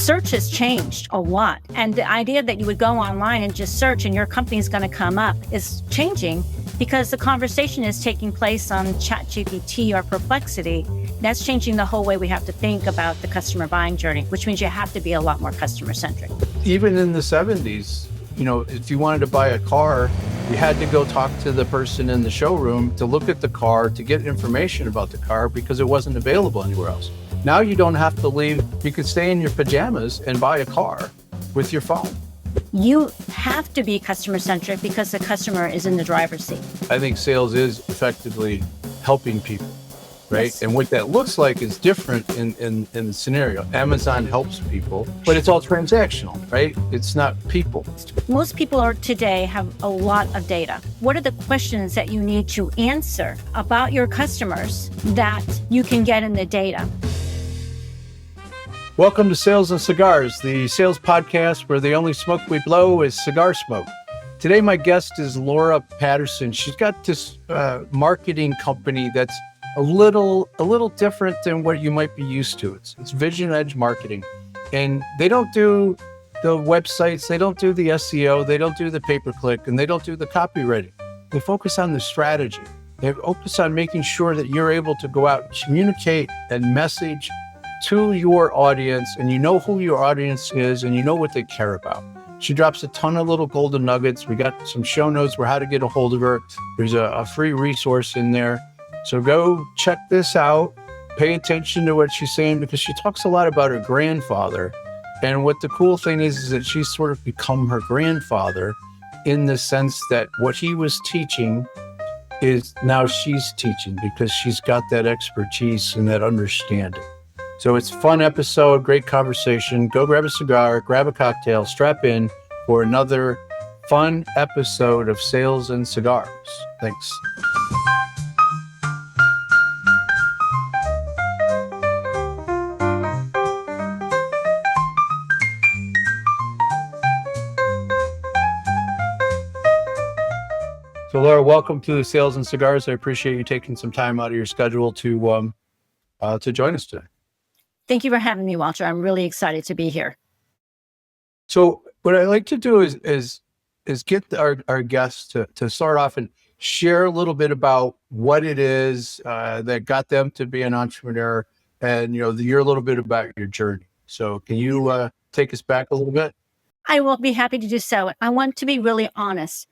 search has changed a lot. And the idea that you would go online and just search and your company is going to come up is changing because the conversation is taking place on ChatGPT or Perplexity. That's changing the whole way we have to think about the customer buying journey, which means you have to be a lot more customer-centric. Even in the 70s, if you wanted to buy a car, you had to go talk to the person in the showroom to look at the car, to get information about the car because it wasn't available anywhere else. Now you don't have to leave. You can stay in your pajamas and buy a car with your phone. You have to be customer-centric because the customer is in the driver's seat. I think sales is effectively helping people, right? Yes. And what that looks like is different in the scenario. Amazon helps people, but it's all transactional, right? It's not people. Most people today have a lot of data. What are the questions that you need to answer about your customers that you can get in the data? Welcome to Sales and Cigars, the sales podcast where the only smoke we blow is cigar smoke. Today, my guest is Laura Patterson. She's got this marketing company that's a little different than what you might be used to. It's Vision Edge Marketing. And they don't do the websites, they don't do the SEO, they don't do the pay-per-click, and they don't do the copywriting. They focus on the strategy. They focus on making sure that you're able to go out and communicate and message to your audience, and you know who your audience is, and you know what they care about. She drops a ton of little golden nuggets. We got some show notes for how to get a hold of her. There's a free resource in there. So go check this out. Pay attention to what she's saying because she talks a lot about her grandfather. And what the cool thing is that she's sort of become her grandfather in the sense that what he was teaching is now she's teaching because she's got that expertise and that understanding. So it's a fun episode, great conversation. Go grab a cigar, grab a cocktail, strap in for another fun episode of Sales and Cigars. Thanks. So Laura, welcome to Sales and Cigars. I appreciate you taking some time out of your schedule to join us today. Thank you for having me, Walter. I'm really excited to be here. So what I like to do is get our guests to start off and share a little bit about what it is that got them to be an entrepreneur and, you're a little bit about your journey. So can you take us back a little bit? I will be happy to do so. I want to be really honest.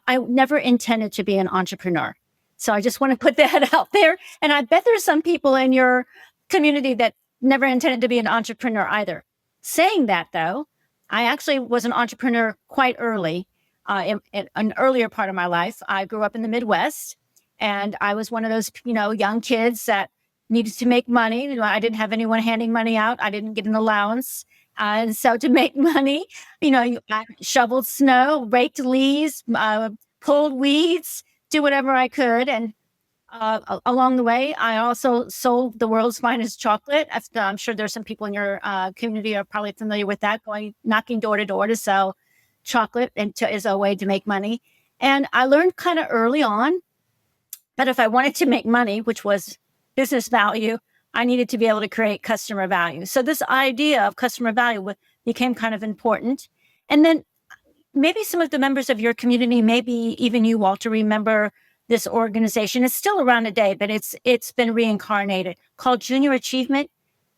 I never intended to be an entrepreneur. So I just want to put that out there. And I bet there's some people in your community that never intended to be an entrepreneur either. Saying that, though, I actually was an entrepreneur quite early, in an earlier part of my life. I grew up in the Midwest, and I was one of those, young kids that needed to make money. I didn't have anyone handing money out. I didn't get an allowance. And so to make money, I shoveled snow, raked leaves, pulled weeds, do whatever I could. And along the way, I also sold the world's finest chocolate. I'm sure there's some people in your community are probably familiar with that, knocking door to door to sell chocolate as a way to make money. And I learned kind of early on that if I wanted to make money, which was business value, I needed to be able to create customer value. So this idea of customer value became kind of important. And then maybe some of the members of your community, maybe even you, Walter, remember this organization. It's still around today, but it's been reincarnated, called Junior Achievement.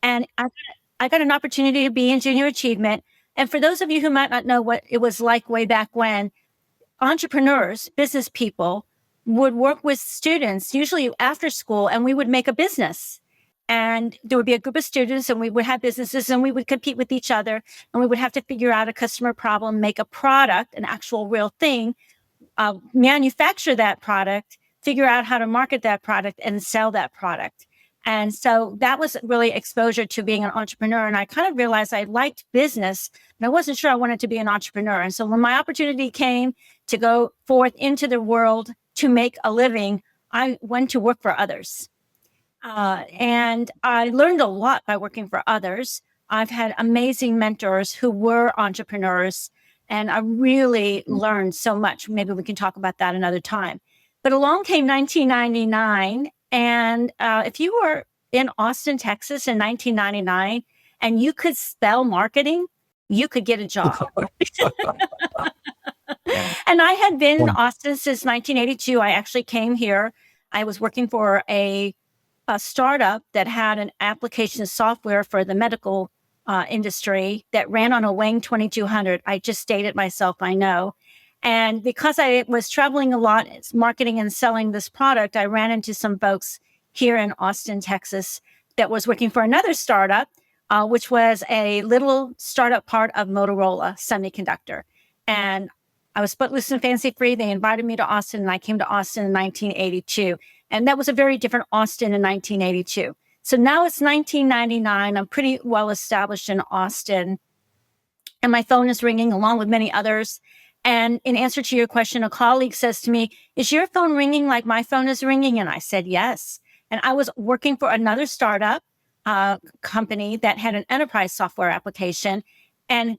And I got an opportunity to be in Junior Achievement. And for those of you who might not know what it was like way back when, entrepreneurs, business people, would work with students, usually after school, and we would make a business. And there would be a group of students and we would have businesses and we would compete with each other and we would have to figure out a customer problem, make a product, an actual real thing, manufacture that product, figure out how to market that product and sell that product. And so that was really exposure to being an entrepreneur. And I kind of realized I liked business, but I wasn't sure I wanted to be an entrepreneur. And so when my opportunity came to go forth into the world to make a living, I went to work for others. And I learned a lot by working for others. I've had amazing mentors who were entrepreneurs, and I really learned so much. Maybe we can talk about that another time. But along came 1999. And if you were in Austin, Texas in 1999, and you could spell marketing, you could get a job. And I had been in Austin since 1982. I actually came here. I was working for a startup that had an application software for the medical industry that ran on a Wang 2200. I just dated myself, I know. And because I was traveling a lot, marketing and selling this product, I ran into some folks here in Austin, Texas, that was working for another startup, which was a little startup part of Motorola Semiconductor. And I was footloose and fancy free. They invited me to Austin, and I came to Austin in 1982. And that was a very different Austin in 1982. So now it's 1999. I'm pretty well established in Austin, and my phone is ringing along with many others. And in answer to your question, a colleague says to me, "Is your phone ringing like my phone is ringing?" And I said, yes. And I was working for another startup company that had an enterprise software application. And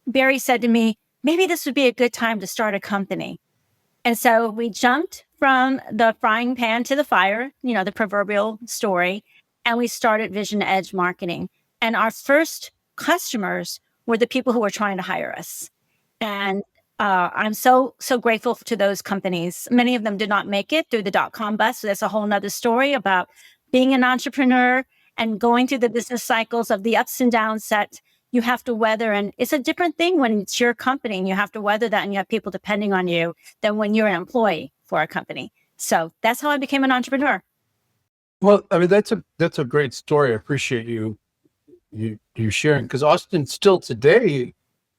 Barry said to me, "Maybe this would be a good time to start a company." And so we jumped from the frying pan to the fire, the proverbial story, and we started Vision Edge Marketing. And our first customers were the people who were trying to hire us. And I'm so grateful to those companies. Many of them did not make it through the dot-com bust. So that's a whole nother story about being an entrepreneur and going through the business cycles of the ups and downs that you have to weather. And it's a different thing when it's your company and you have to weather that and you have people depending on you than when you're an employee for a company. So that's how I became an entrepreneur. Well, I mean, that's a great story. I appreciate you sharing, because Austin still today,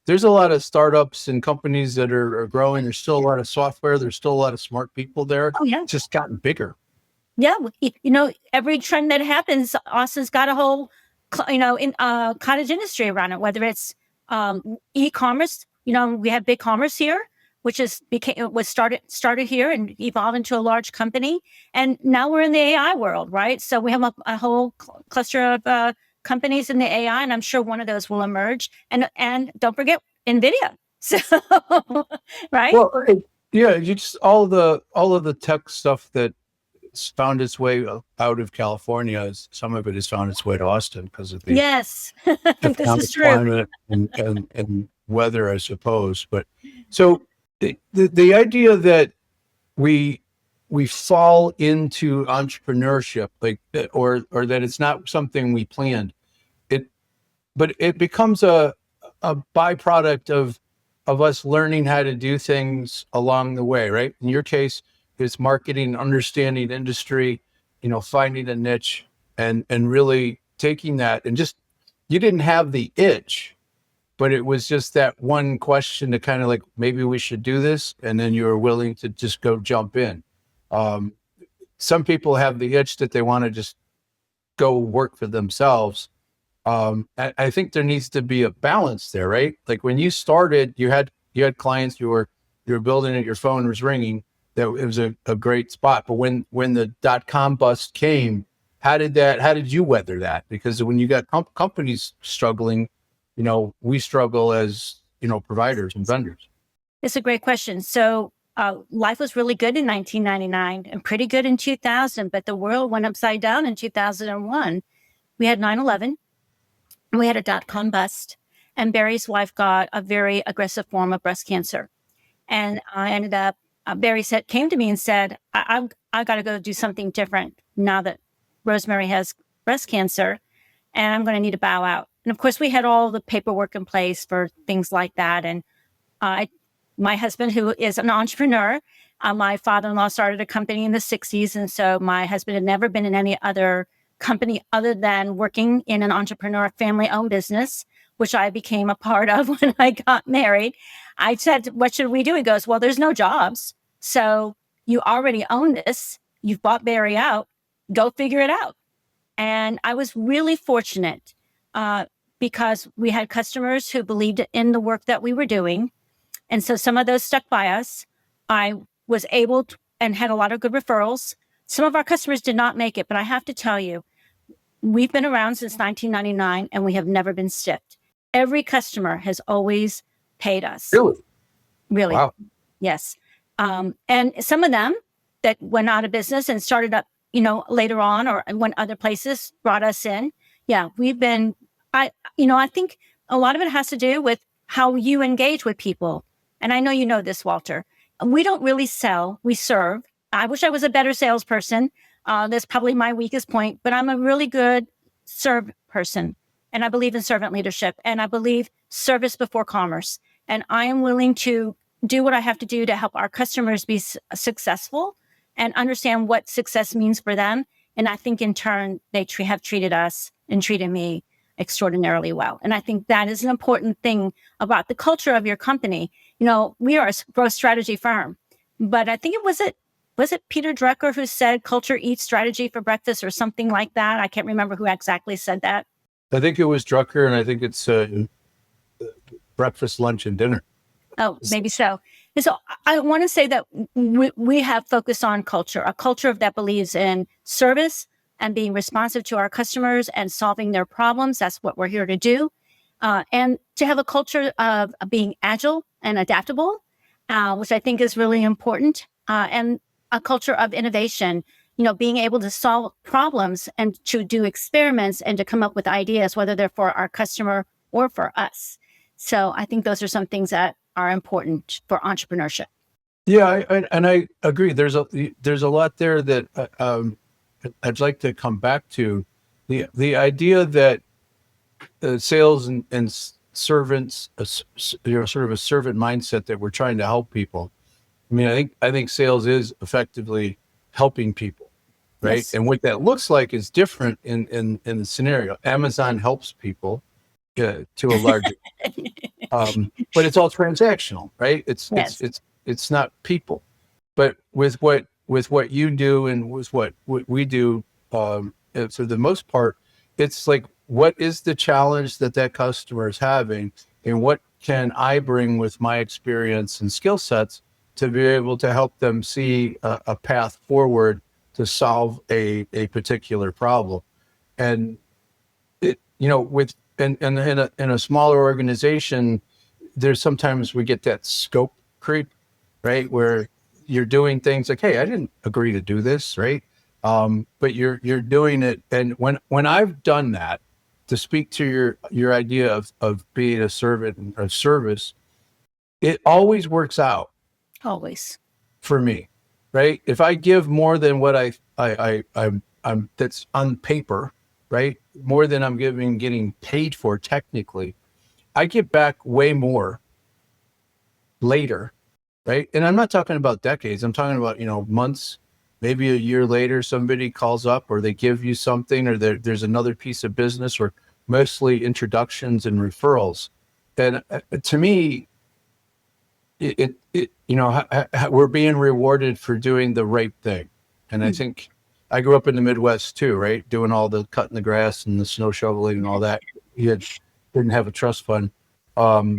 there's a lot of startups and companies that are growing. There's still a lot of software. There's still a lot of smart people there. Oh, yeah. It's just gotten bigger. Yeah. Every trend that happens, Austin's got a whole, cottage industry around it, whether it's e-commerce. We have BigCommerce here, which was started here and evolved into a large company. And now we're in the AI world, right? So we have a whole cluster of companies in the AI, and I'm sure one of those will emerge. And don't forget NVIDIA. So, right? Well, yeah, you just all of the tech stuff that found its way out of California. Some of it has found its way to Austin because of the yes, this is true. Climate and weather, I suppose. But so the idea that we fall into entrepreneurship, or that it's not something we planned, but it becomes a byproduct of us learning how to do things along the way, right? In your case, it's marketing, understanding industry, finding a niche, and really taking that, and just, you didn't have the itch, but it was just that one question to kind of like, maybe we should do this, and then you were willing to just go jump in. Some people have the itch that they want to just go work for themselves. I think there needs to be a balance there, right? Like when you started, you had clients, you were building it, your phone was ringing. That it was a great spot. But when the dot-com bust came, how did you weather that? Because when you got companies struggling, we struggle as, providers and vendors. It's a great question. So life was really good in 1999 and pretty good in 2000, but the world went upside down in 2001. We had 9/11. We had a dot-com bust, and Barry's wife got a very aggressive form of breast cancer. And I ended up, Barry came to me and said, I got to go do something different now that Rosemary has breast cancer, and I'm going to need to bow out. And of course, we had all the paperwork in place for things like that. And my husband, who is an entrepreneur, my father-in-law started a company in the 60s. And so my husband had never been in any other company other than working in an entrepreneur family-owned business, which I became a part of when I got married. I said, "What should we do?" He goes, "Well, there's no jobs. So you already own this. You've bought Barry out. Go figure it out." And I was really fortunate because we had customers who believed in the work that we were doing. And so some of those stuck by us. I was able to, and had a lot of good referrals. Some of our customers did not make it, but I have to tell you, we've been around since 1999 and we have never been stiffed. Every customer has always paid us. Really? Wow. Yes. And some of them that went out of business and started up, later on, or went other places, brought us in. Yeah, we've been I think a lot of it has to do with how you engage with people. And I know you know this, Walter. We don't really sell, we serve. I wish I was a better salesperson. That's probably my weakest point, but I'm a really good serve person. And I believe in servant leadership, and I believe service before commerce. And I am willing to do what I have to do to help our customers be successful and understand what success means for them. And I think in turn, they have treated us and treated me extraordinarily well. And I think that is an important thing about the culture of your company. We are a growth strategy firm, but I think was it Peter Drucker who said culture eats strategy for breakfast or something like that? I can't remember who exactly said that. I think it was Drucker, and I think it's breakfast, lunch, and dinner. Oh, maybe so. And so I want to say that we have focused on culture, a culture that believes in service and being responsive to our customers and solving their problems. That's what we're here to do. And to have a culture of being agile and adaptable, which I think is really important, and a culture of innovation, being able to solve problems and to do experiments and to come up with ideas, whether they're for our customer or for us. So I think those are some things that are important for entrepreneurship. Yeah, I agree. There's a lot there that I'd like to come back to. The idea that sales and servants, sort of a servant mindset that we're trying to help people. I mean, I think sales is effectively helping people, right? Yes. And what that looks like is different in the scenario. Amazon helps people to a large, but it's all transactional, right? Yes. It's not people. But with what you do and with what we do, for the most part, it's like, what is the challenge that customer is having, and what can I bring with my experience and skill sets to be able to help them see a path forward to solve a particular problem. And in a smaller organization, there's sometimes we get that scope creep, right? Where you're doing things like, hey, I didn't agree to do this, right? But you're doing it. And when I've done that, to speak to your idea of being a servant of service, it always works out. Always. For me, right? If I give more than what I'm that's on paper, right? More than I'm getting paid for technically, I get back way more later, right? And I'm not talking about decades. I'm talking about, months, maybe a year later, somebody calls up or they give you something, or there's another piece of business, or mostly introductions and referrals. And to me, we're being rewarded for doing the right thing. And I think I grew up in the Midwest too, right? Doing all the cutting the grass and the snow shoveling and all that. You didn't have a trust fund. Right.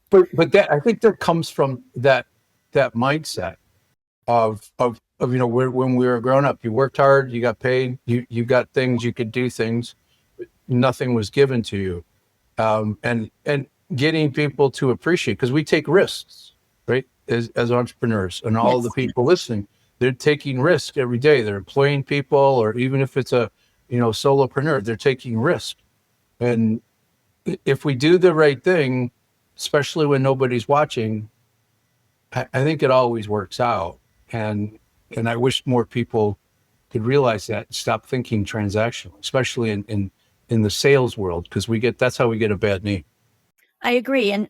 But that, I think that comes from that mindset of when we were growing up, you worked hard, you got paid, you got things, you could do things, nothing was given to you. And getting people to appreciate, because we take risks, right? As entrepreneurs, and all the people listening, they're taking risk every day. They're employing people, or even if it's a, solopreneur, they're taking risk. And if we do the right thing, especially when nobody's watching, I think it always works out. And I wish more people could realize that, stop thinking transactional, especially in the sales world, because that's how we get a bad name. I agree. And,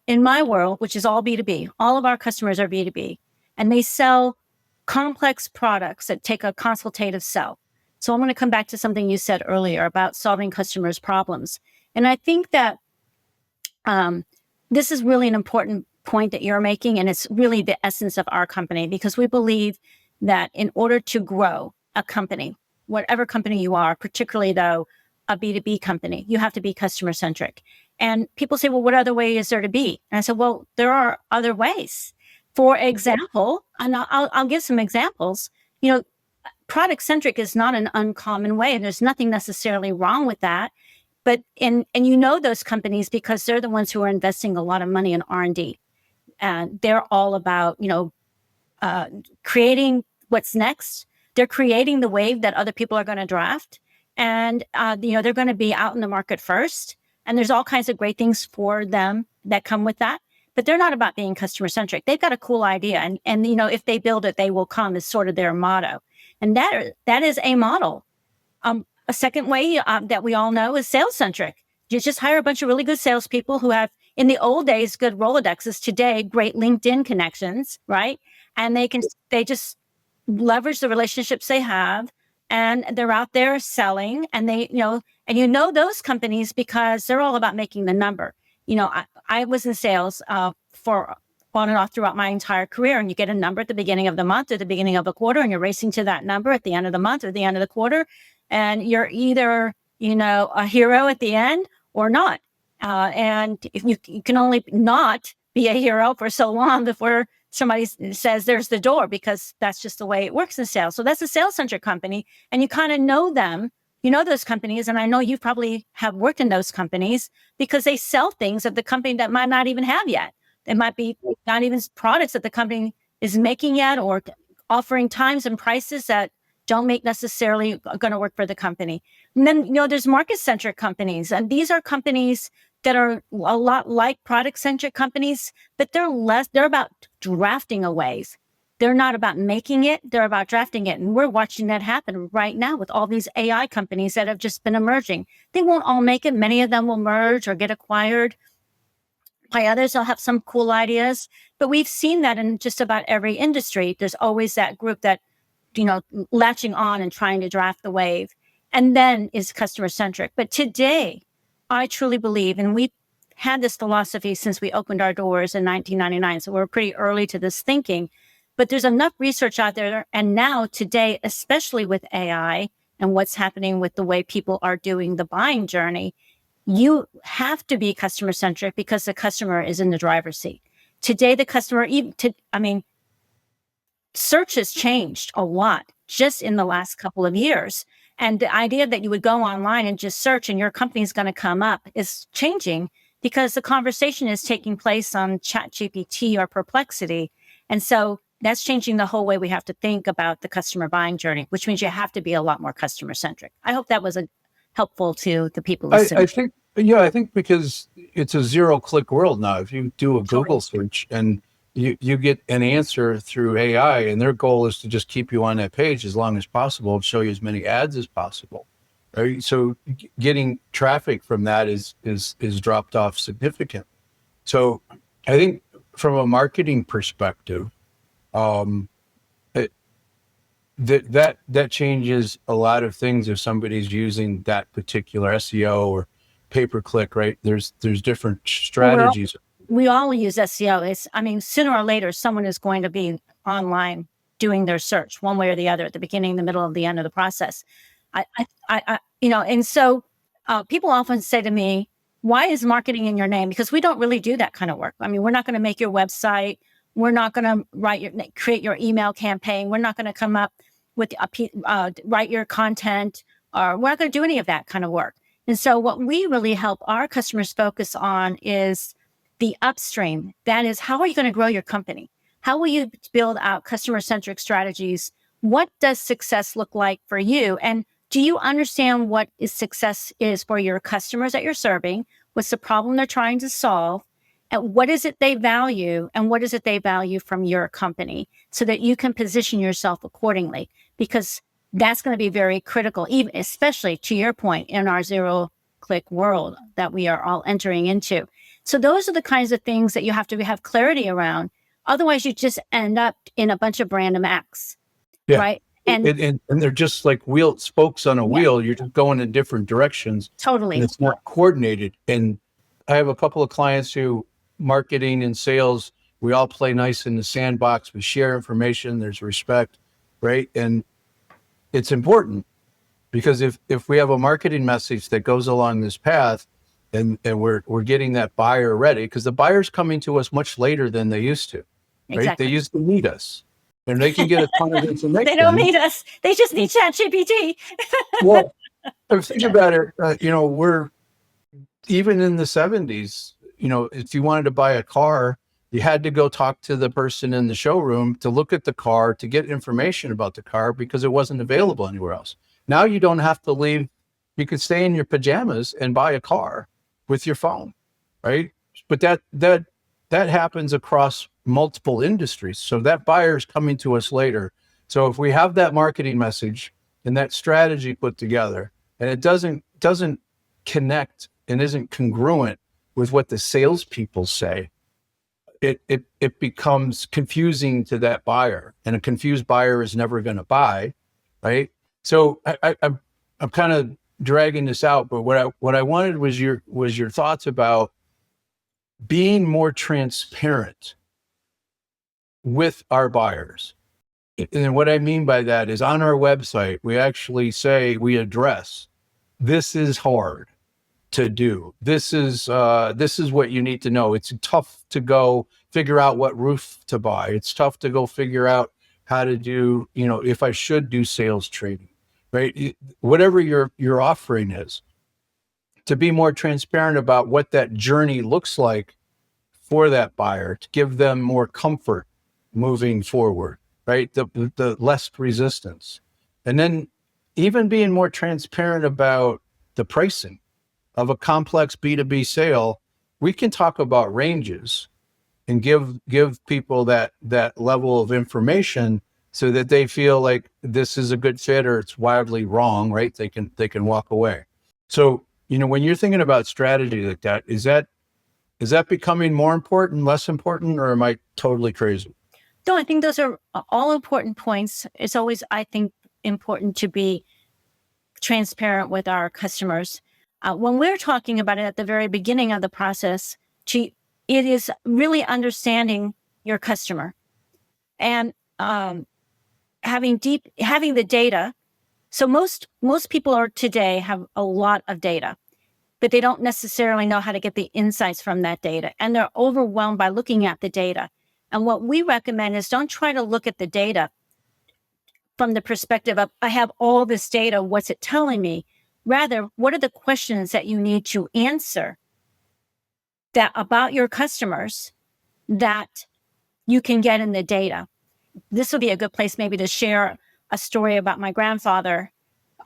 in my world, which is all B2B, all of our customers are B2B, and they sell complex products that take a consultative sell. So I'm going to come back to something you said earlier about solving customers' problems. And I think that this is really an important point that you're making, and it's really the essence of our company, because we believe that in order to grow a company, whatever company you are, particularly though a B2B company, you have to be customer-centric. And people say, well, what other way is there to be? And I said, well, there are other ways. For example, and I'll give some examples, product-centric is not an uncommon way. And there's nothing necessarily wrong with that. But and those companies because they're the ones who are investing a lot of money in R&D. And they're all about, creating what's next. They're creating the wave that other people are going to draft. and they're going to be out in the market first, and there's all kinds of great things for them that come with that. But they're not about being customer centric. They've got a cool idea, and if they build it, they will come is sort of their motto, and that is a model. A second way that we all know is sales centric. You just hire a bunch of really good salespeople who have, in the old days, good Rolodexes, today great LinkedIn connections, right? And they just leverage the relationships they have, and they're out there selling, and those companies because they're all about making the number. I was in sales for on and off throughout my entire career, and you get a number at the beginning of the month or the beginning of a quarter, and you're racing to that number at the end of the month or the end of the quarter, and you're either a hero at the end or not. And if you can only not be a hero for so long before somebody says there's the door, because that's just the way it works in sales. So that's a sales-centric company, and you kind of know them. You know those companies, and I know you probably have worked in those companies because they sell things that the company that might not even have yet. It might be not even products that the company is making yet, or offering times and prices that don't make necessarily going to work for the company. And then, there's market-centric companies, and these are companies that are a lot like product-centric companies, but they're about drafting a ways. They're not about making it, they're about drafting it. And we're watching that happen right now with all these AI companies that have just been emerging. They won't all make it. Many of them will merge or get acquired by others. They'll have some cool ideas, but we've seen that in just about every industry. There's always that group that, latching on and trying to draft the wave, and then is customer centric. But today, I truly believe, and we've had this philosophy since we opened our doors in 1999, so we're pretty early to this thinking, but there's enough research out there. And now today, especially with AI and what's happening with the way people are doing the buying journey, you have to be customer centric because the customer is in the driver's seat. Today, the customer, search has changed a lot just in the last couple of years. And the idea that you would go online and just search and your company is going to come up is changing because the conversation is taking place on ChatGPT or Perplexity. And so that's changing the whole way we have to think about the customer buying journey, which means you have to be a lot more customer centric. I hope that was helpful to the people listening. I think because it's a zero-click world now. If you do a Google search and you get an answer through AI, and their goal is to just keep you on that page as long as possible and show you as many ads as possible, right? So getting traffic from that is dropped off significantly. So I think from a marketing perspective, that changes a lot of things if somebody's using that particular SEO or pay-per-click, right? There's different strategies. We all use SEO. Sooner or later, someone is going to be online doing their search one way or the other at the beginning, the middle, of the end of the process. And so people often say to me, why is marketing in your name? Because we don't really do that kind of work. We're not going to make your website. We're not going to create your email campaign. We're not going to come up with write your content, or we're not going to do any of that kind of work. And so what we really help our customers focus on is the upstream. That is, how are you going to grow your company? How will you build out customer-centric strategies? What does success look like for you? And do you understand what success is for your customers that you're serving? What's the problem they're trying to solve? And what is it they value? And what is it they value from your company, so that you can position yourself accordingly? Because that's going to be very critical, even especially to your point in our zero-click world that we are all entering into. So those are the kinds of things that you have to have clarity around. Otherwise, you just end up in a bunch of random acts, right? And they're just like spokes on a wheel. You're just going in different directions. Totally. And it's not coordinated. And I have a couple of clients who, marketing and sales, we all play nice in the sandbox. We share information. There's respect, right? And it's important because if we have a marketing message that goes along this path, and we're getting that buyer ready, because the buyer's coming to us much later than they used to, right? Exactly. They used to need us, and they can get a ton of information. They don't need us. They just need ChatGPT. Well, think about it. We're even in the 70s. If you wanted to buy a car, you had to go talk to the person in the showroom to look at the car, to get information about the car, because it wasn't available anywhere else. Now you don't have to leave You could stay in your pajamas and buy a car with your phone, right? But that happens across multiple industries. So that buyer is coming to us later. So if we have that marketing message and that strategy put together, and it doesn't connect and isn't congruent with what the salespeople say, it becomes confusing to that buyer, and a confused buyer is never going to buy, right? So I'm kind of dragging this out, but what I wanted was your thoughts about being more transparent with our buyers. And what I mean by that is, on our website, we actually say, we address, this is hard to do. This is what you need to know. It's tough to go figure out what roof to buy. It's tough to go figure out how to do, if I should do sales training, right? Whatever your offering is, to be more transparent about what that journey looks like for that buyer, to give them more comfort moving forward, right? The less resistance. And then even being more transparent about the pricing of a complex B2B sale. We can talk about ranges and give people that level of information so that they feel like this is a good fit or it's wildly wrong, right? They can walk away. So, when you're thinking about strategy like that, is that becoming more important, less important, or am I totally crazy? No, I think those are all important points. It's always, I think, important to be transparent with our customers. When we're talking about it at the very beginning of the process, it is really understanding your customer and having the data. So most people today have a lot of data, but they don't necessarily know how to get the insights from that data, and they're overwhelmed by looking at the data. And what we recommend is, don't try to look at the data from the perspective of, I have all this data, what's it telling me? Rather, what are the questions that you need to answer that about your customers that you can get in the data? This would be a good place maybe to share a story about my grandfather,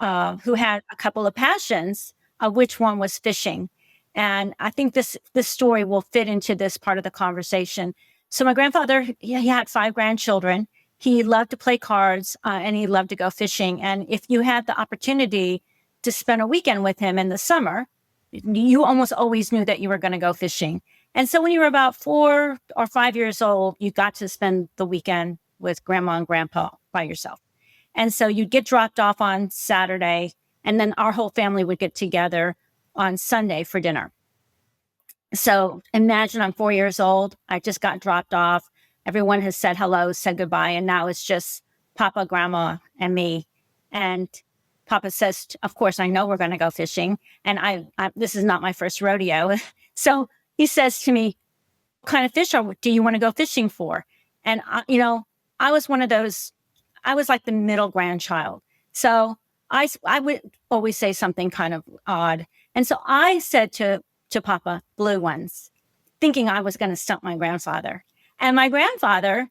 who had a couple of passions, of which one was fishing. And I think this story will fit into this part of the conversation. So my grandfather, he had 5 grandchildren. He loved to play cards, and he loved to go fishing. And if you had the opportunity to spend a weekend with him in the summer, you almost always knew that you were going to go fishing. And so when you were about 4 or 5 years old, you got to spend the weekend with grandma and grandpa by yourself. And so you'd get dropped off on Saturday, and then our whole family would get together on Sunday for dinner. So imagine I'm 4 years old. I just got dropped off. Everyone has said hello, said goodbye, and now it's just Papa, Grandma, and me. And Papa says, of course, I know we're going to go fishing. And I this is not my first rodeo. So he says to me, what kind of fish do you want to go fishing for? And, I was one of those, I was like the middle grandchild. So I would always say something kind of odd. And so I said to Papa, blue ones, thinking I was going to stump my grandfather. And my grandfather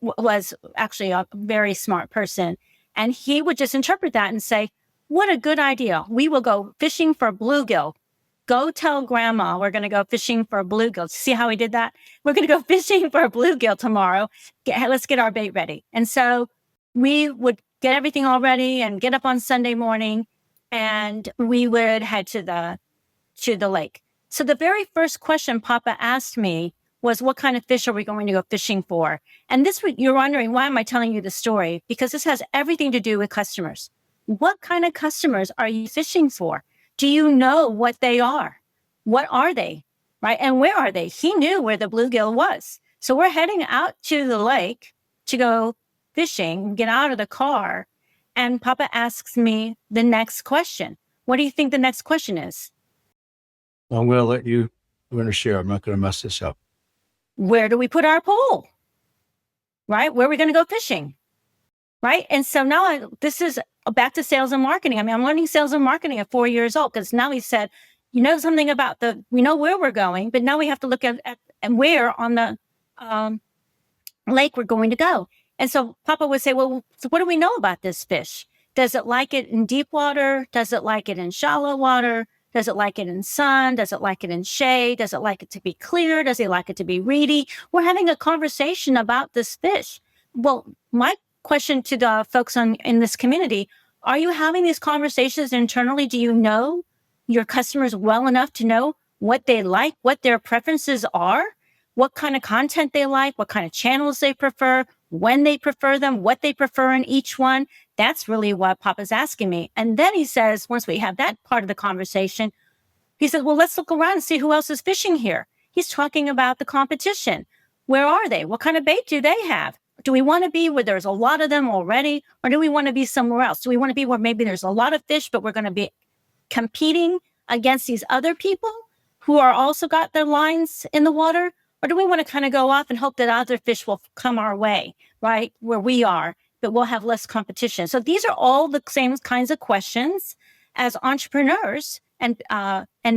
was actually a very smart person. And he would just interpret that and say, what a good idea. We will go fishing for bluegill. Go tell grandma we're going to go fishing for bluegill. See how he did that? We're going to go fishing for bluegill tomorrow. Let's get our bait ready. And so we would get everything all ready and get up on Sunday morning, and we would head to the lake. So the very first question Papa asked me was, what kind of fish are we going to go fishing for? And you're wondering, why am I telling you the story? Because this has everything to do with customers. What kind of customers are you fishing for? Do you know what they are? What are they? Right? And where are they? He knew where the bluegill was. So we're heading out to the lake to go fishing, get out of the car. And Papa asks me the next question. What do you think the next question is? I'm going to let you share. I'm not going to mess this up. Where do we put our pole? Right? Where are we going to go fishing? Right? And so now this is back to sales and marketing. I mean, I'm learning sales and marketing at 4 years old, because now he said, something about we know where we're going, but now we have to look at where on the lake we're going to go. And so Papa would say, well, so what do we know about this fish? Does it like it in deep water? Does it like it in shallow water? Does it like it in sun? Does it like it in shade? Does it like it to be clear? Does it like it to be reedy? We're having a conversation about this fish. Well, my question to the folks in this community, are you having these conversations internally? Do you know your customers well enough to know what they like, what their preferences are, what kind of content they like, what kind of channels they prefer, when they prefer them, what they prefer in each one? That's really what Papa's asking me. And then he says, once we have that part of the conversation, he says, well, let's look around and see who else is fishing here. He's talking about the competition. Where are they? What kind of bait do they have? Do we want to be where there's a lot of them already? Or do we want to be somewhere else? Do we want to be where maybe there's a lot of fish, but we're going to be competing against these other people who are also got their lines in the water? Or do we want to kind of go off and hope that other fish will come our way, right, where we are, but we'll have less competition? So these are all the same kinds of questions as entrepreneurs and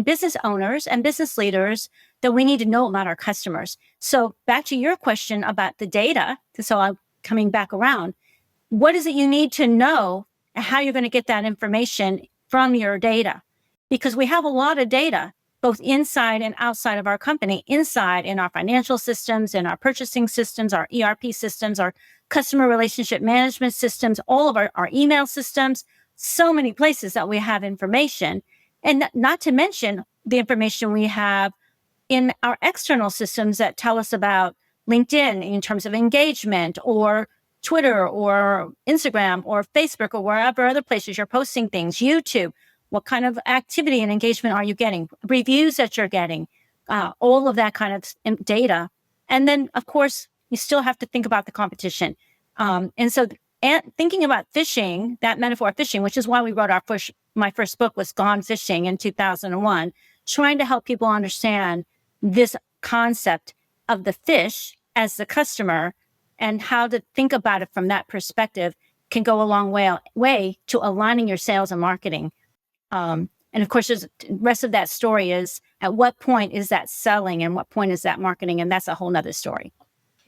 business owners and business leaders that we need to know about our customers. So back to your question about the data. So I'm coming back around. What is it you need to know and how you're going to get that information from your data? Because we have a lot of data, both inside and outside of our company, inside in our financial systems, in our purchasing systems, our ERP systems, our customer relationship management systems, all of our email systems, so many places that we have information. And not to mention the information we have in our external systems that tell us about LinkedIn in terms of engagement, or Twitter or Instagram or Facebook or wherever other places you're posting things, YouTube. What kind of activity and engagement are you getting? Reviews that you're getting, all of that kind of data. And then, of course, you still have to think about the competition. And thinking about fishing, that metaphor of fishing, which is why we wrote my first book was Gone Fishing in 2001, trying to help people understand this concept of the fish as the customer and how to think about it from that perspective can go a long way to aligning your sales and marketing. And of course, the rest of that story is at what point is that selling and what point is that marketing? And that's a whole nother story.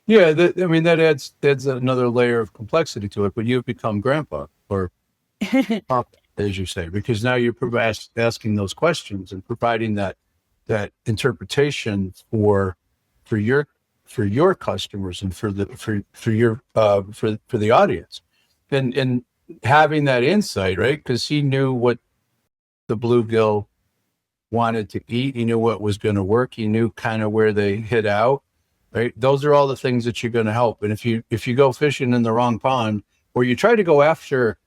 Yeah, that adds another layer of complexity to it. But you've become grandpa or papa, as you say, because now you're asking those questions and providing that interpretation for your customers and for the audience, and having that insight, right? Because he knew what the bluegill wanted to eat. He knew what was going to work. He knew kind of where they hid out. Right. Those are all the things that you're going to help. And if you go fishing in the wrong pond, or you try to go after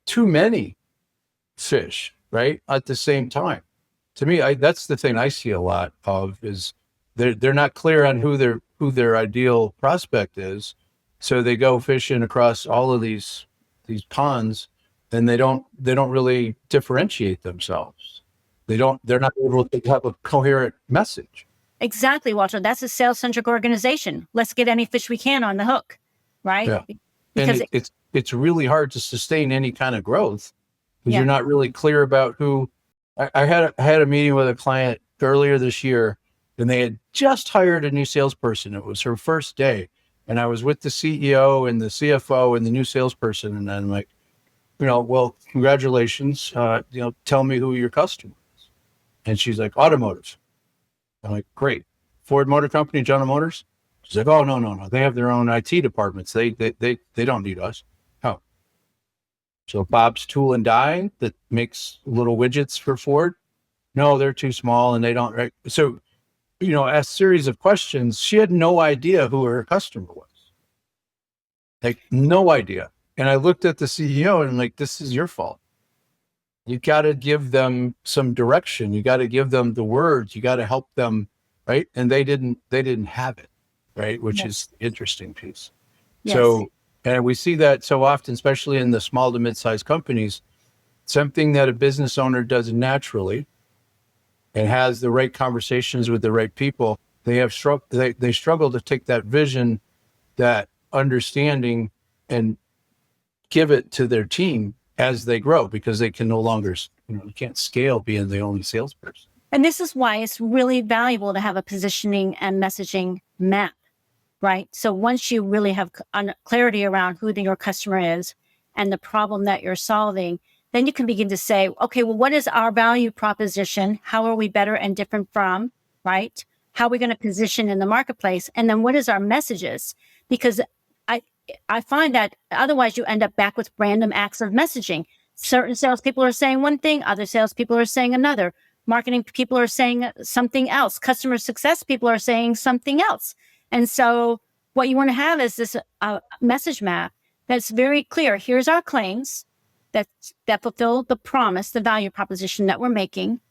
too many fish, right, at the same time, to me, that's the thing I see a lot of is they're not clear on who their ideal prospect is. So they go fishing across all of these ponds, and they don't really differentiate themselves. They're not able to have a coherent message. Exactly, Walter. That's a sales-centric organization. Let's get any fish we can on the hook, right? Yeah. Because and it's really hard to sustain any kind of growth because you're not really clear about who. I had a meeting with a client earlier this year, and they had just hired a new salesperson. It was her first day, and I was with the CEO and the CFO and the new salesperson, and I'm like, well, congratulations. Tell me who your customer is. And she's like, automotive. I'm like, great. Ford Motor Company, General Motors? She's like, oh, no. They have their own IT departments. They don't need us. Oh. So Bob's Tool and Die that makes little widgets for Ford? No, they're too small and they don't. Right? So, a series of questions. She had no idea who her customer was. Like, no idea. And I looked at the CEO and I'm like, this is your fault. You got to give them some direction. You got to give them the words. You got to help them, right? And they didn't have it, right? Which is the interesting piece. Yes. So, and we see that so often, especially in the small to mid-sized companies, something that a business owner does naturally and has the right conversations with the right people. They struggle to take that vision, that understanding, and give it to their team as they grow, because they can no longer, you can't scale being the only salesperson. And this is why it's really valuable to have a positioning and messaging map, right? So once you really have clarity around who your customer is and the problem that you're solving, then you can begin to say, okay, well, what is our value proposition? How are we better and different from, right? How are we going to position in the marketplace? And then what is our messages? Because I find that otherwise you end up back with random acts of messaging. Certain salespeople are saying one thing, other salespeople are saying another. Marketing people are saying something else. Customer success people are saying something else. And so what you want to have is this message map that's very clear. Here's our claims that fulfill the promise, the value proposition that we're making.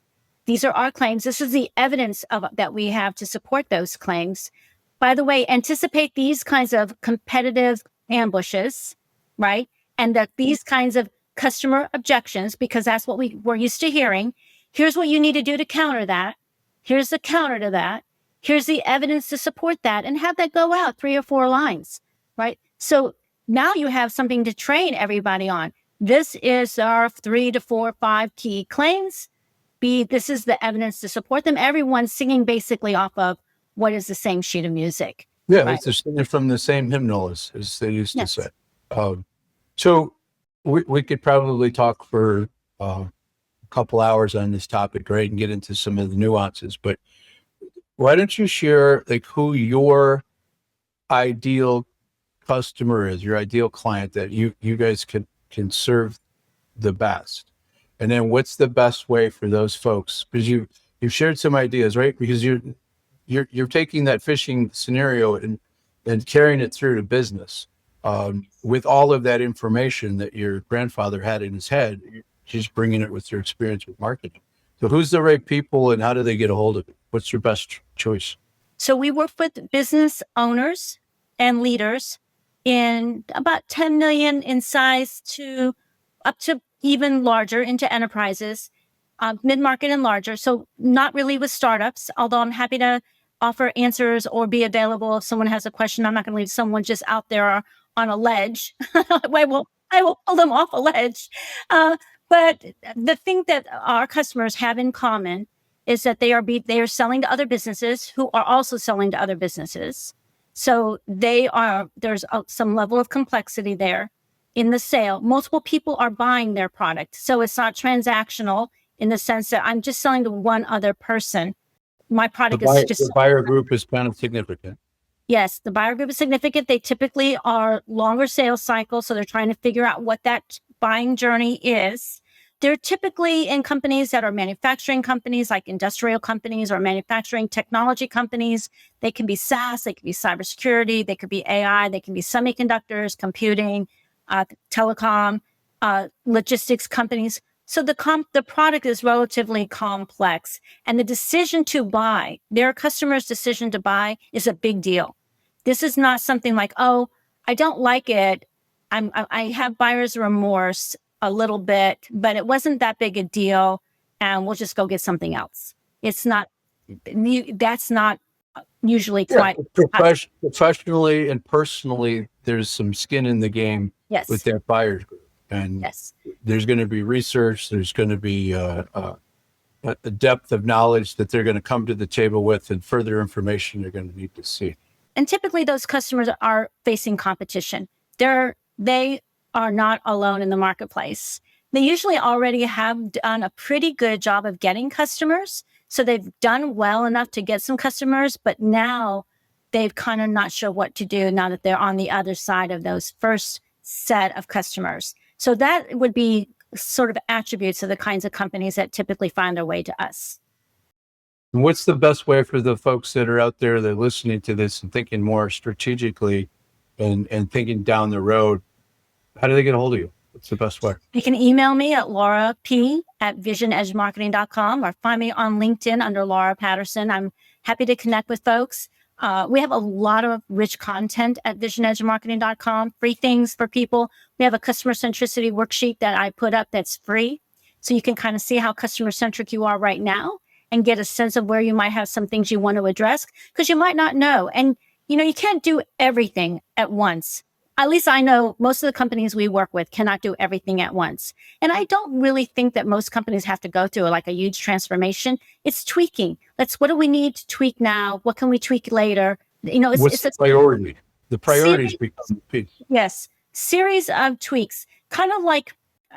These are our claims. This is the evidence that we have to support those claims. By the way, anticipate these kinds of competitive ambushes, right? And that these kinds of customer objections, because that's what we're used to hearing. Here's what you need to do to counter that. Here's the counter to that. Here's the evidence to support that, and have that go out 3 or 4 lines, right? So now you have something to train everybody on. This is our 3 to 4, 5 key claims. This is the evidence to support them. Everyone's singing basically off of what is the same sheet of music. Yeah, right? it's singing from the same hymnal as they used Yes. to say. So we could probably talk for a couple hours on this topic, right, and get into some of the nuances. But why don't you share like who your ideal customer is, your ideal client that you guys can serve the best? And then what's the best way for those folks? Because you've shared some ideas, right? Because you're taking that fishing scenario and carrying it through to business with all of that information that your grandfather had in his head. You're just bringing it with your experience with marketing. So who's the right people and how do they get a hold of it? What's your best choice? So we work with business owners and leaders in about 10 million in size to up to even larger, into enterprises, mid-market and larger. So not really with startups, although I'm happy to offer answers or be available if someone has a question. I'm not going to leave someone just out there on a ledge. I will pull them off a ledge. But the thing that our customers have in common is that they are selling to other businesses who are also selling to other businesses. So there's some level of complexity there in the sale. Multiple people are buying their product. So it's not transactional in the sense that I'm just selling to one other person. My product is just... The buyer group is kind of significant. Yes, the buyer group is significant. They typically are longer sales cycles. So they're trying to figure out what that buying journey is. They're typically in companies that are manufacturing companies, like industrial companies or manufacturing technology companies. They can be SaaS, they can be cybersecurity, they could be AI, they can be semiconductors, computing, telecom, logistics companies. So the product is relatively complex, and the decision to buy, their customer's decision to buy, is a big deal. This is not something like, oh, I don't like it. I have buyer's remorse a little bit, but it wasn't that big a deal, and we'll just go get something else. It's not. That's not usually quite professionally and personally. There's some skin in the game. Yes. With that buyers group, and yes. There's going to be research. There's going to be a depth of knowledge that they're going to come to the table with, and further information they're going to need to see. And typically those customers are facing competition. They are not alone in the marketplace. They usually already have done a pretty good job of getting customers. So they've done well enough to get some customers, but now they've kind of not sure what to do now that they're on the other side of those first set of customers. So that would be sort of attributes of the kinds of companies that typically find their way to us. And what's the best way for the folks that are out there that are listening to this and thinking more strategically and thinking down the road? How do they get a hold of you? What's the best way? You can email me at laurap@visionedgemarketing.com or find me on LinkedIn under Laura Patterson. I'm happy to connect with folks. We have a lot of rich content at visionedgemarketing.com, free things for people. We have a customer centricity worksheet that I put up that's free. So you can kind of see how customer centric you are right now and get a sense of where you might have some things you want to address, because you might not know. And, you can't do everything at once. At least I know most of the companies we work with cannot do everything at once. And I don't really think that most companies have to go through like a huge transformation. It's tweaking. What do we need to tweak now? What can we tweak later? What's the priority? The priorities become the piece. Yes. Series of tweaks. kind of like,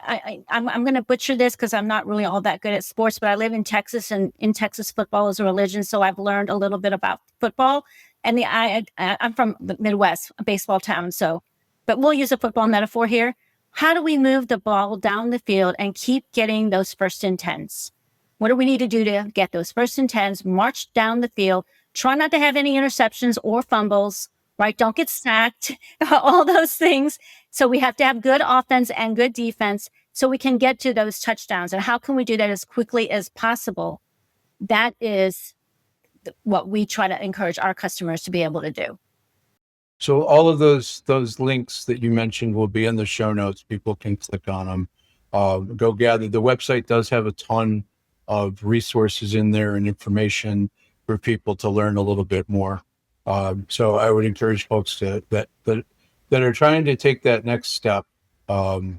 I'm going to butcher this because I'm not really all that good at sports, but I live in Texas, and in Texas, football is a religion. So I've learned a little bit about football. And I'm from the Midwest, a baseball town. So, but we'll use a football metaphor here. How do we move the ball down the field and keep getting those first and 10s? What do we need to do to get those first and 10s, march down the field, try not to have any interceptions or fumbles, right? Don't get sacked, all those things. So we have to have good offense and good defense so we can get to those touchdowns. And how can we do that as quickly as possible? That is what we try to encourage our customers to be able to do. So all of those links that you mentioned will be in the show notes. People can click on them. Go gather. The website does have a ton of resources in there and information for people to learn a little bit more. So I would encourage folks that are trying to take that next step to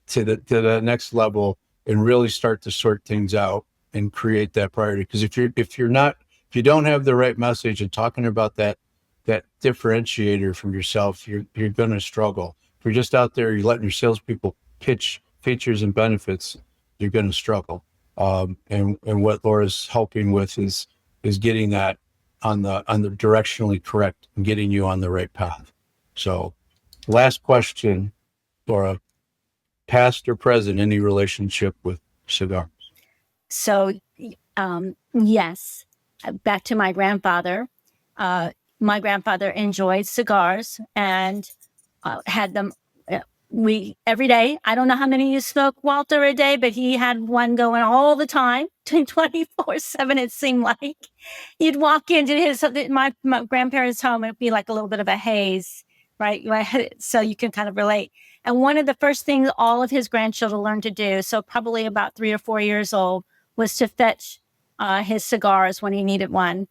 the next level and really start to sort things out and create that priority. Because if you don't have the right message and talking about that differentiator from yourself, you're going to struggle. If you're just out there, you're letting your salespeople pitch features and benefits, you're going to struggle. And what Laura's helping with is getting that on the directionally correct and getting you on the right path. So, last question, Laura: past or present, any relationship with cigars? So, yes, back to my grandfather. My grandfather enjoyed cigars and had them. Every day. I don't know how many you smoke, Walter, a day, but he had one going all the time, 24/7. It seemed like you'd walk into my grandparents' home, it'd be like a little bit of a haze, right? So you can kind of relate. And one of the first things all of his grandchildren learned to do, so probably about 3 or 4 years old, was to fetch his cigars when he needed one.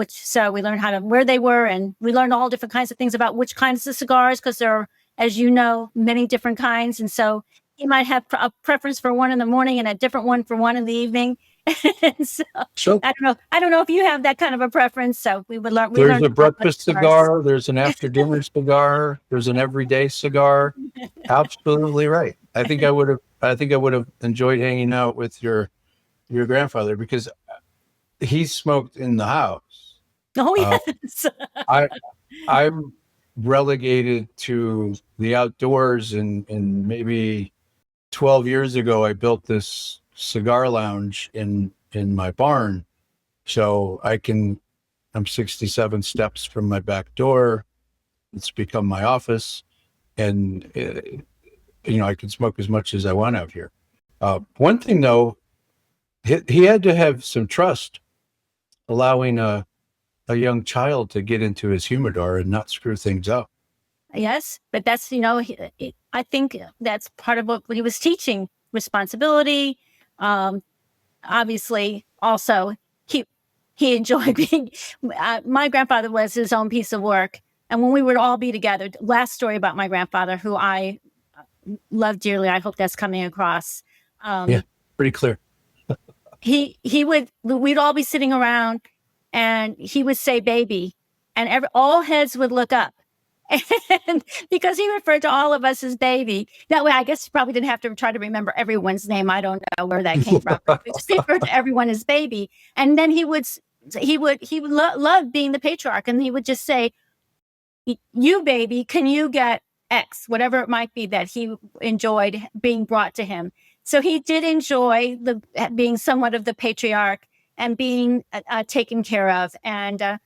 So we learned where they were, and we learned all different kinds of things about which kinds of cigars, because there are, as you know, many different kinds. And so he might have a preference for one in the morning and a different one for one in the evening. So I don't know if you have that kind of a preference. So we would learn. There's a breakfast cigar. There's an after dinner cigar. There's an everyday cigar. Absolutely right. I think I would have enjoyed hanging out with your grandfather because he smoked in the house. Oh yes. I'm relegated to the outdoors, and maybe 12 years ago I built this cigar lounge in my barn, so I'm 67 steps from my back door. It's become my office, and I can smoke as much as I want out here. One thing though, he had to have some trust allowing a young child to get into his humidor and not screw things up. Yes, but that's, I think that's part of what he was teaching: responsibility. Obviously, also he enjoyed being. My grandfather was his own piece of work, and when we would all be together. Last story about my grandfather, who I love dearly. I hope that's coming across. Yeah, pretty clear. We'd all be sitting around, and he would say "baby," and all heads would look up. And because he referred to all of us as baby. That way, I guess he probably didn't have to try to remember everyone's name. I don't know where that came from. He just referred to everyone as baby. And then he would love being the patriarch. And he would just say, "You baby, can you get X?" Whatever it might be that he enjoyed being brought to him. So he did enjoy being somewhat of the patriarch and being taken care of. And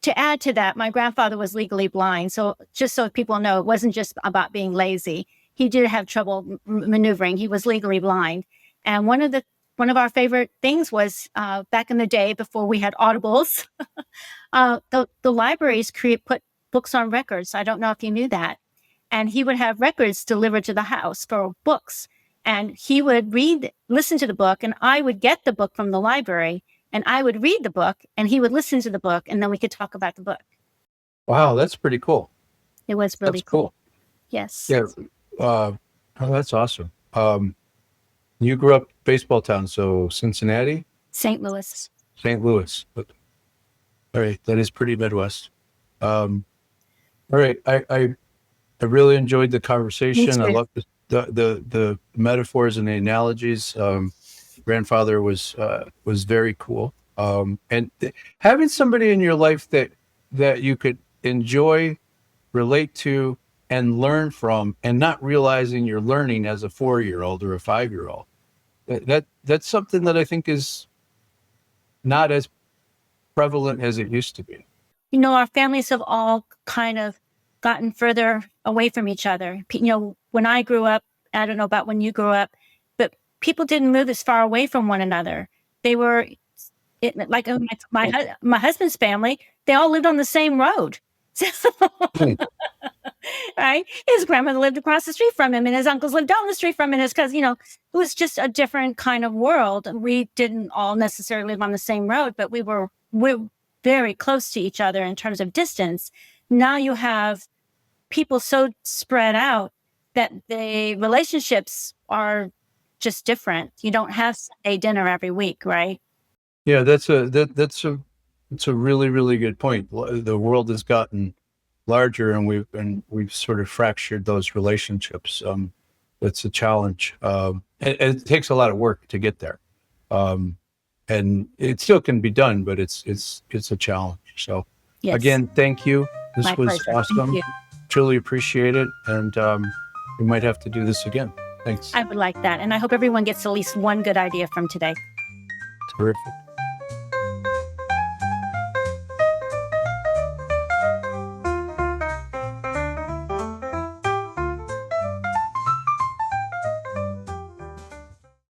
to add to that, my grandfather was legally blind. So just so people know, it wasn't just about being lazy. He did have trouble maneuvering. He was legally blind. And one of our favorite things was back in the day before we had audibles, the libraries put books on records. I don't know if you knew that. And he would have records delivered to the house for books. And he would listen to the book, and I would get the book from the library. And I would read the book, and he would listen to the book, and then we could talk about the book. Wow, that's pretty cool. It was really cool. Yes. Yeah. That's awesome. You grew up baseball town, so Cincinnati? St. Louis. St. Louis. All right, that is pretty Midwest. All right, really enjoyed the Me conversation. I too. love the metaphors and the analogies. Grandfather was very cool. Having somebody in your life that you could enjoy, relate to, and learn from, and not realizing you're learning as a 4-year-old or a 5-year-old. That's something that I think is not as prevalent as it used to be. Our families have all kind of gotten further away from each other. When I grew up, I don't know about when you grew up, but people didn't move as far away from one another. They were like my husband's family. They all lived on the same road. Hmm. Right? His grandmother lived across the street from him, and his uncles lived down the street from him. His cousin, it was just a different kind of world. We didn't all necessarily live on the same road, but we're very close to each other in terms of distance. Now you have people so spread out that the relationships are just different. You don't have a dinner every week, right? Yeah, that's a really, really good point. The world has gotten larger, and we've sort of fractured those relationships. It's a challenge, and it takes a lot of work to get there. Um, and it still can be done, but it's a challenge. So Yes, again, thank you. This my was pleasure. Thank awesome. you. Truly appreciate it, and we might have to do this again. Thanks. I would like that. And I hope everyone gets at least one good idea from today. Terrific.